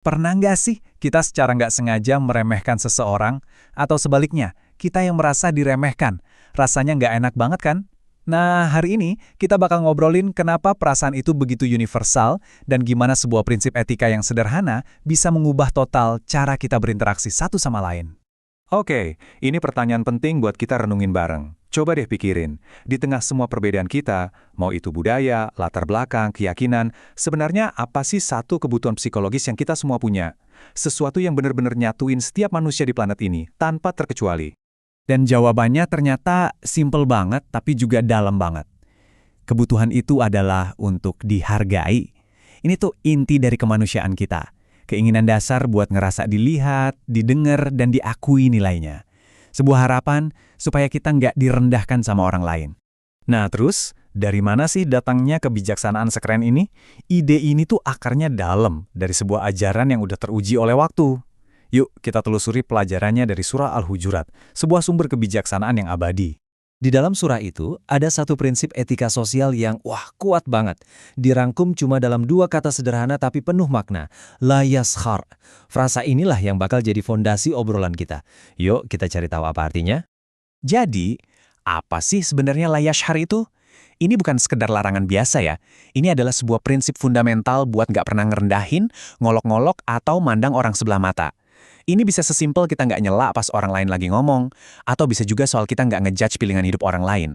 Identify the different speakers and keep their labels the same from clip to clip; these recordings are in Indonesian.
Speaker 1: Pernah nggak sih kita secara nggak sengaja meremehkan seseorang, atau sebaliknya, kita yang merasa diremehkan? Rasanya nggak enak banget kan? Nah, hari ini kita bakal ngobrolin kenapa perasaan itu begitu universal dan gimana sebuah prinsip etika yang sederhana bisa mengubah total cara kita berinteraksi satu sama lain.
Speaker 2: Oke, ini pertanyaan penting buat kita renungin bareng. Coba deh pikirin, di tengah semua perbedaan kita, mau itu budaya, latar belakang, keyakinan, sebenarnya apa sih satu kebutuhan psikologis yang kita semua punya? Sesuatu yang benar-benar nyatuin setiap manusia di planet ini, tanpa terkecuali.
Speaker 1: Dan jawabannya ternyata simple banget tapi juga dalam banget. Kebutuhan itu adalah untuk dihargai. Ini tuh inti dari kemanusiaan kita. Keinginan dasar buat ngerasa dilihat, didengar, dan diakui nilainya. Sebuah harapan supaya kita nggak direndahkan sama orang lain. Nah terus, dari mana sih datangnya kebijaksanaan sekeren ini? Ide ini tuh akarnya dalam dari sebuah ajaran yang udah teruji oleh waktu. Yuk kita telusuri pelajarannya dari Surah Al-Hujurat, sebuah sumber kebijaksanaan yang abadi. Di dalam surah itu, ada satu prinsip etika sosial yang kuat banget. Dirangkum cuma dalam dua kata sederhana tapi penuh makna. La yaskhar. Frasa inilah yang bakal jadi fondasi obrolan kita. Yuk kita cari tahu apa artinya. Jadi, apa sih sebenarnya la yashhar itu? Ini bukan sekedar larangan biasa ya. Ini adalah sebuah prinsip fundamental buat nggak pernah ngerendahin, ngolok-ngolok, atau mandang orang sebelah mata. Ini bisa sesimpel kita nggak nyela pas orang lain lagi ngomong, atau bisa juga soal kita nggak ngejudge pilihan hidup orang lain.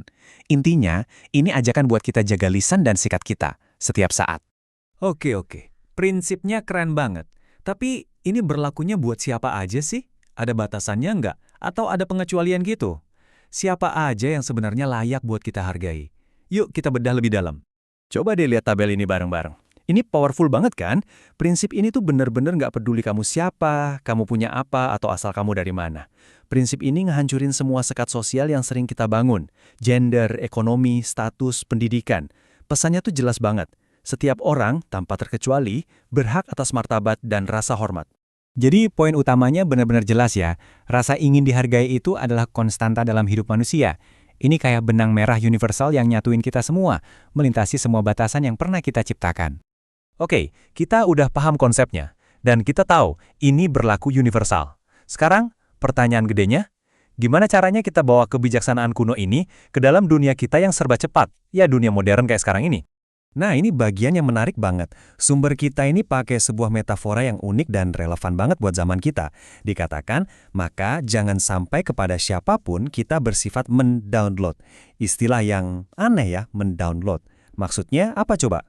Speaker 1: Intinya, ini ajakan buat kita jaga lisan dan sikap kita, setiap saat. Oke. Prinsipnya keren banget. Tapi, ini berlakunya buat siapa aja sih? Ada batasannya nggak? Atau ada pengecualian gitu? Siapa aja yang sebenarnya layak buat kita hargai? Yuk kita bedah lebih dalam. Coba deh lihat tabel ini bareng-bareng. Ini powerful banget kan? Prinsip ini tuh bener-bener nggak peduli kamu siapa, kamu punya apa, atau asal kamu dari mana. Prinsip ini ngehancurin semua sekat sosial yang sering kita bangun. Gender, ekonomi, status, pendidikan. Pesannya tuh jelas banget. Setiap orang, tanpa terkecuali, berhak atas martabat dan rasa hormat. Jadi poin utamanya benar-benar jelas ya. Rasa ingin dihargai itu adalah konstanta dalam hidup manusia. Ini kayak benang merah universal yang nyatuin kita semua, melintasi semua batasan yang pernah kita ciptakan. Oke, kita udah paham konsepnya, dan kita tahu ini berlaku universal. Sekarang, pertanyaan gedenya, gimana caranya kita bawa kebijaksanaan kuno ini ke dalam dunia kita yang serba cepat, ya dunia modern kayak sekarang ini? Nah, ini bagian yang menarik banget. Sumber kita ini pakai sebuah metafora yang unik dan relevan banget buat zaman kita. Dikatakan, maka jangan sampai kepada siapapun kita bersifat mendownload. Istilah yang aneh ya, mendownload. Maksudnya apa coba?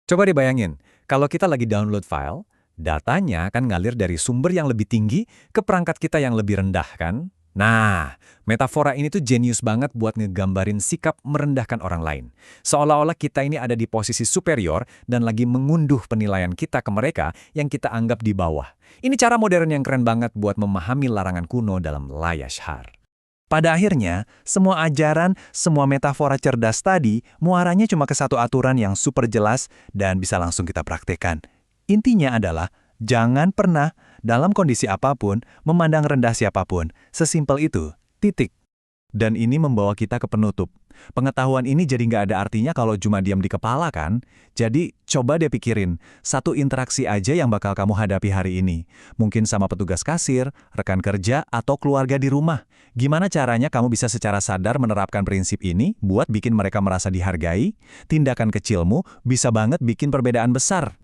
Speaker 1: Coba dibayangin, kalau kita lagi download file, datanya akan ngalir dari sumber yang lebih tinggi ke perangkat kita yang lebih rendah kan? Nah, metafora ini tuh jenius banget buat ngegambarin sikap merendahkan orang lain. Seolah-olah kita ini ada di posisi superior dan lagi mengunduh penilaian kita ke mereka yang kita anggap di bawah. Ini cara modern yang keren banget buat memahami larangan kuno dalam la yashhar. Pada akhirnya, semua ajaran, semua metafora cerdas tadi, muaranya cuma ke satu aturan yang super jelas dan bisa langsung kita praktekkan. Intinya adalah, jangan pernah, dalam kondisi apapun, memandang rendah siapapun. Sesimpel itu, titik. Dan ini membawa kita ke penutup. Pengetahuan ini jadi nggak ada artinya kalau cuma diam di kepala kan? Jadi, coba deh pikirin, satu interaksi aja yang bakal kamu hadapi hari ini. Mungkin sama petugas kasir, rekan kerja, atau keluarga di rumah. Gimana caranya kamu bisa secara sadar menerapkan prinsip ini buat bikin mereka merasa dihargai? Tindakan kecilmu bisa banget bikin perbedaan besar.